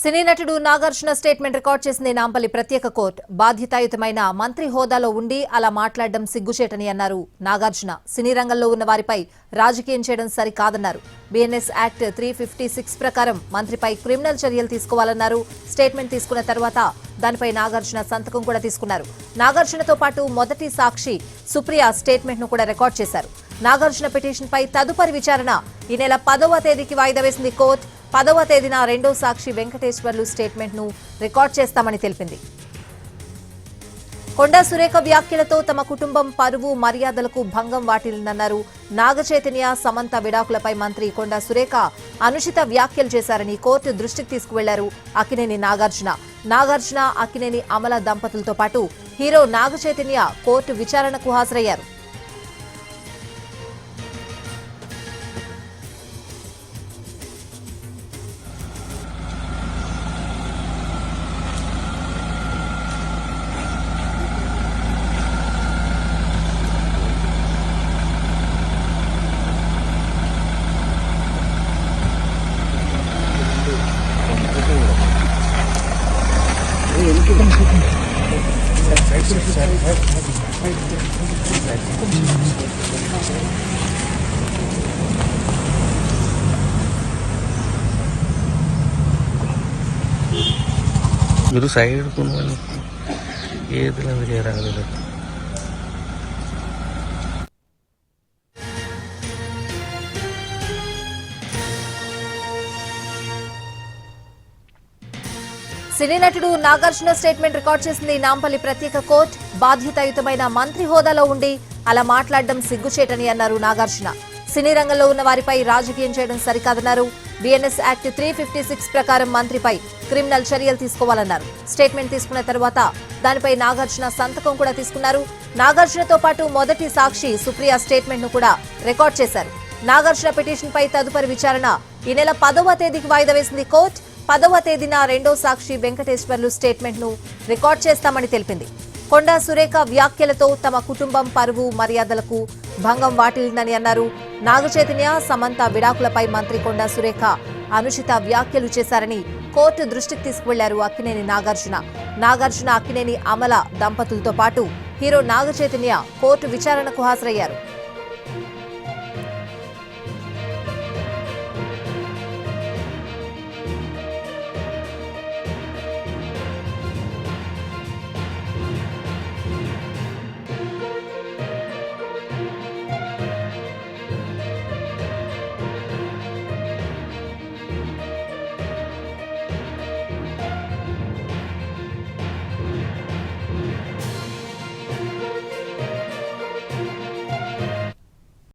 సినీ నటుడు Nagarjuna statement record చేసింది నాంపల్లి ప్రత్యేక కోర్టు. బాధ్యతాయుతమైన మంత్రి హోదాలో ఉండి అలా మాట్లాడడం సిగ్గుచేటని అన్నారు నాగార్జున. సినీ రంగంలో ఉన్న వారిపై రాజకీయం చేయడం సరికాదన్నారు. బిఎన్ఎస్ యాక్ట్ 356 ప్రకారం మంత్రిపై క్రిమినల్ చర్యలు తీసుకోవాలన్నారు. స్టేట్మెంట్ తీసుకున్న తర్వాత దానిపై నాగార్జున సంతకం కూడా తీసుకున్నారు. నాగార్జునతో పాటు మొదటి సాక్షి సుప్రియ స్టేట్మెంట్ ను కూడా రికార్డ్ చేశారు. నాగార్జున పిటిషన్ పై తదుపరి విచారణ ఈ నెల 10వ తేదీకి వాయిదా వేసింది కోర్టు. 10వ తేదీన రెండో సాక్షి వెంకటేశ్వర్లు స్టేట్మెంట్ ను రికార్డ్ చేస్తామని తెలిపింది. కొండా సురేఖ వ్యాఖ్యలతో తమ కుటుంబం పరువు మర్యాదలకు భంగం వాటిల్లిందన్నారు. నాగచైతన్య సమంత విడాకులపై మంత్రి కొండా సురేఖ అనుచిత వ్యాఖ్యలు చేశారని కోర్టు దృష్టికి తీసుకువెళ్లారు అక్కినేని నాగార్జున అక్కినేని అమల దంపతులతో పాటు హీరో నాగచైతన్య కోర్టు విచారణకు హాజరయ్యారు. మీరు సైడ్ కొనుగోలు ఏది రాలేదు. సినీ నటుడు నాగార్జున స్టేట్మెంట్ రికార్డ్ చేసింది నాంపల్లి ప్రత్యేక కోర్టు. బాధ్యతాయుతమైన మంత్రి హోదాలో ఉండి అలా మాట్లాడడం సిగ్గుచేటని అన్నారు నాగార్జున. సినీ రంగంలో ఉన్న వారిపై రాజకీయం చేయడం సరికాదన్నారు. బిఎన్ఎస్ యాక్ట్ 356 ప్రకారం మంత్రిపై క్రిమినల్ చర్యలు తీసుకోవాలన్నారు. స్టేట్మెంట్ తీసుకున్న తర్వాత దానిపై నాగార్జున సంతకం కూడా తీసుకున్నారు. నాగార్జునతో పాటు మొదటి సాక్షి సుప్రియ స్టేట్మెంట్ ను కూడా రికార్డ్ చేశారు. నాగార్జున పిటిషన్ పై తదుపరి విచారణ ఈ నెల 10వ తేదీకి వాయిదా వేసింది కోర్టు. 10వ తేదీన రెండో సాక్షి వెంకటేశ్వర్లు స్టేట్మెంట్ ను రికార్డ్ చేస్తామని తెలిపింది. కొండా సురేఖ వ్యాఖ్యలతో తమ కుటుంబం పరువు మర్యాదలకు భంగం వాటిల్లిందని అన్నారు. నాగచైతన్య సమంత విడాకులపై మంత్రి కొండా సురేఖ అనుచిత వ్యాఖ్యలు చేశారని కోర్టు దృష్టికి తీసుకువెళ్లారు అక్కినేని నాగార్జున అక్కినేని అమల దంపతులతో పాటు హీరో నాగచైతన్య కోర్టు విచారణకు హాజరయ్యారు.